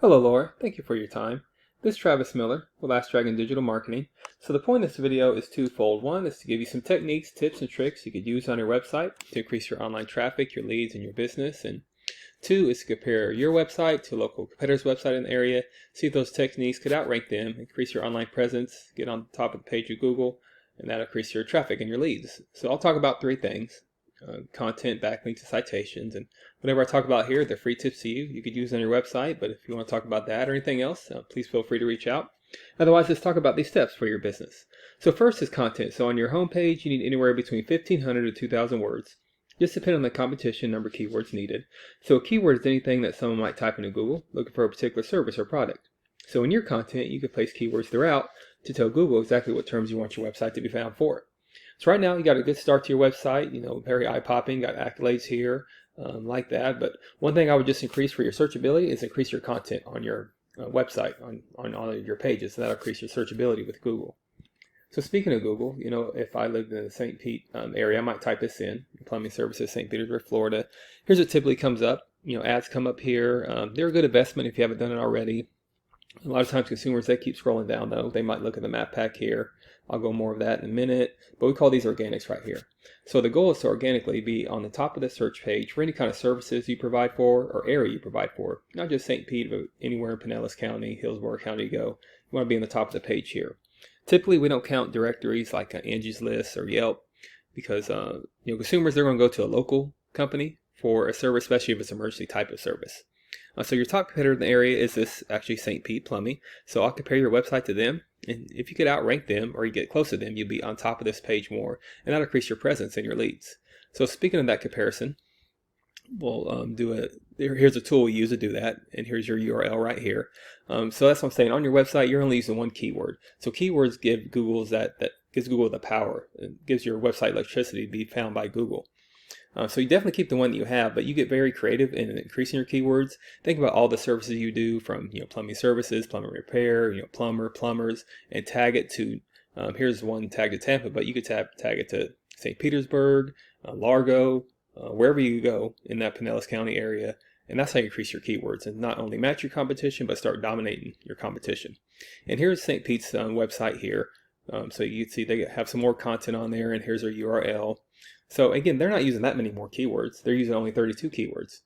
Hello Laura, thank you for your time. This is Travis Miller with Last Dragon Digital Marketing. So the point of this video is twofold. One is to give you some techniques, tips, and tricks you could use on your website to increase your online traffic, your leads, and your business. And two is to compare your website to a local competitor's website in the area, see if those techniques could outrank them, increase your online presence, get on the top of the page of Google, and that'll increase your traffic and your leads. So I'll talk about three things. Content, backlinks, and citations. And whatever I talk about here, they're free tips to you. You could use on your website, but if you want to talk about that or anything else, please feel free to reach out. Otherwise, let's talk about these steps for your business. So first is content. So on your home page, you need anywhere between 1,500 to 2,000 words. Just depending on the competition, number of keywords needed. So a keyword is anything that someone might type into Google looking for a particular service or product. So in your content, you can place keywords throughout to tell Google exactly what terms you want your website to be found for. So right now you got a good start to your website, very eye-popping, got accolades here, like that. But one thing I would just increase for your searchability is increase your content on your website, on all of your pages. So that'll increase your searchability with Google. So speaking of Google, if I lived in the St. Pete area, I might type this in, plumbing services, St. Petersburg, Florida. Here's what typically comes up. Ads come up here. They're a good investment if you haven't done it already. A lot of times consumers, they keep scrolling down though. They might look at the map pack here. I'll go more of that in a minute, but we call these organics right here. So the goal is to organically be on the top of the search page for any kind of services you provide for or area you provide for. Not just St. Pete, but anywhere in Pinellas County, Hillsborough County you go. You want to be on the top of the page here. Typically, we don't count directories like Angie's List or Yelp because consumers, they're going to go to a local company for a service, especially if it's an emergency type of service. So your top competitor in the area is this actually St. Pete Plumbing. So I'll compare your website to them. And if you could outrank them or you get close to them, you'll be on top of this page more. And that'll increase your presence and your leads. So speaking of that comparison, we'll here's a tool we use to do that. And here's your URL right here. So that's what I'm saying. On your website, you're only using one keyword. So keywords give Google that gives Google the power. It gives your website electricity to be found by Google. So you definitely keep the one that you have, but you get very creative in increasing your keywords. Think about all the services you do from plumbing services, plumbing repair, plumbers, and tag it to, here's one tag to Tampa, but you could tag it to St. Petersburg, Largo, wherever you go in that Pinellas County area. And that's how you increase your keywords and not only match your competition, but start dominating your competition. And here's St. Pete's website here. So you can see they have some more content on there, and here's their URL. So again, they're not using that many more keywords. They're using only 32 keywords.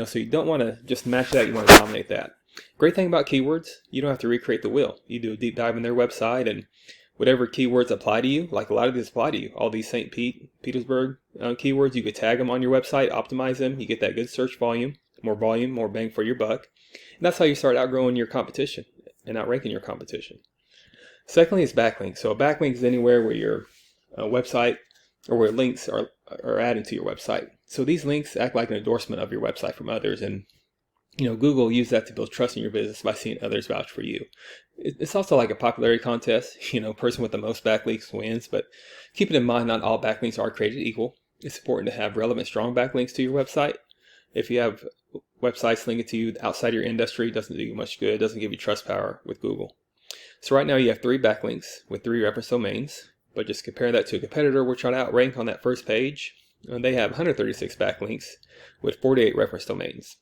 So you don't want to just match that. You want to dominate that. Great thing about keywords, you don't have to recreate the wheel. You do a deep dive in their website, and whatever keywords apply to you, like a lot of these apply to you, all these St. Petersburg keywords, you could tag them on your website, optimize them. You get that good search volume, more bang for your buck. And that's how you start outgrowing your competition and outranking your competition. Secondly is backlinks. So a backlink is anywhere where your website or where links are added to your website. So these links act like an endorsement of your website from others, and Google use that to build trust in your business by seeing others vouch for you. It's also like a popularity contest. Person with the most backlinks wins, but keep it in mind, not all backlinks are created equal. It's important to have relevant, strong backlinks to your website. If you have websites linking to you outside your industry, it doesn't do you much good. It doesn't give you trust power with Google. So right now you have 3 backlinks with 3 reference domains. But just compare that to a competitor we're trying to outrank on that first page. And they have 136 backlinks with 48 reference domains.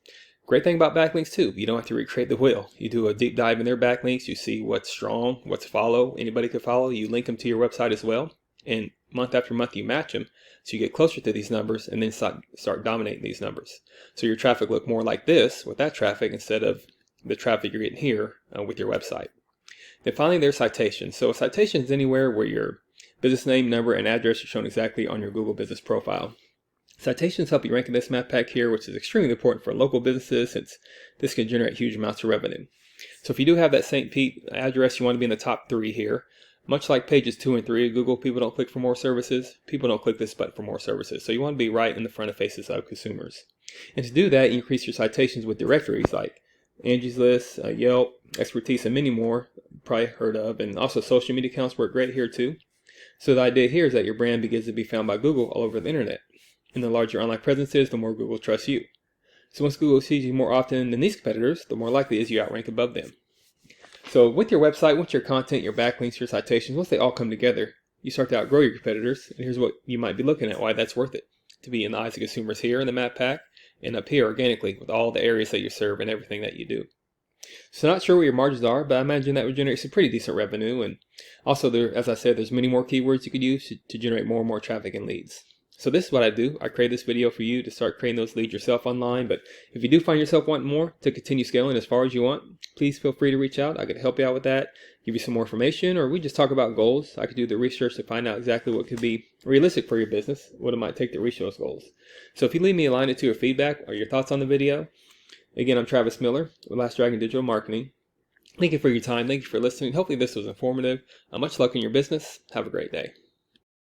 Great thing about backlinks too, you don't have to recreate the wheel. You do a deep dive in their backlinks, you see what's strong, what's follow, anybody could follow, you link them to your website as well. And month after month you match them, so you get closer to these numbers and then start dominating these numbers. So your traffic look more like this with that traffic instead of the traffic you're getting here with your website. Then finally there's citations. So a citation is anywhere where your business name, number, and address are shown exactly on your Google business profile. Citations help you rank in this map pack here, which is extremely important for local businesses since this can generate huge amounts of revenue. So if you do have that St. Pete address, you want to be in the top 3 here. Much like pages 2 and 3 of Google, people don't click for more services. People don't click this button for more services. So you want to be right in the front of faces of consumers. And to do that, you increase your citations with directories like Angie's List, Yelp, Expertise, and many more you've probably heard of. And also social media accounts work great here too. So the idea here is that your brand begins to be found by Google all over the internet. And the larger your online presence is, the more Google trusts you. So once Google sees you more often than these competitors, the more likely it is you outrank above them. So with your website, once your content, your backlinks, your citations, once they all come together, you start to outgrow your competitors. And here's what you might be looking at, why that's worth it. To be in the eyes of consumers here in the map pack, and up here organically with all the areas that you serve and everything that you do. So not sure what your margins are, but I imagine that would generate some pretty decent revenue. And also there, as I said, there's many more keywords you could use to generate more and more traffic and leads. So this is what I do. I create this video for you to start creating those leads yourself online. But if you do find yourself wanting more to continue scaling as far as you want, please feel free to reach out. I could help you out with that, give you some more information, or we just talk about goals. I could do the research to find out exactly what could be realistic for your business, what it might take to reach those goals. So if you leave me a line or two of feedback or your thoughts on the video, again, I'm Travis Miller with Last Dragon Digital Marketing. Thank you for your time. Thank you for listening. Hopefully this was informative. Much luck in your business. Have a great day.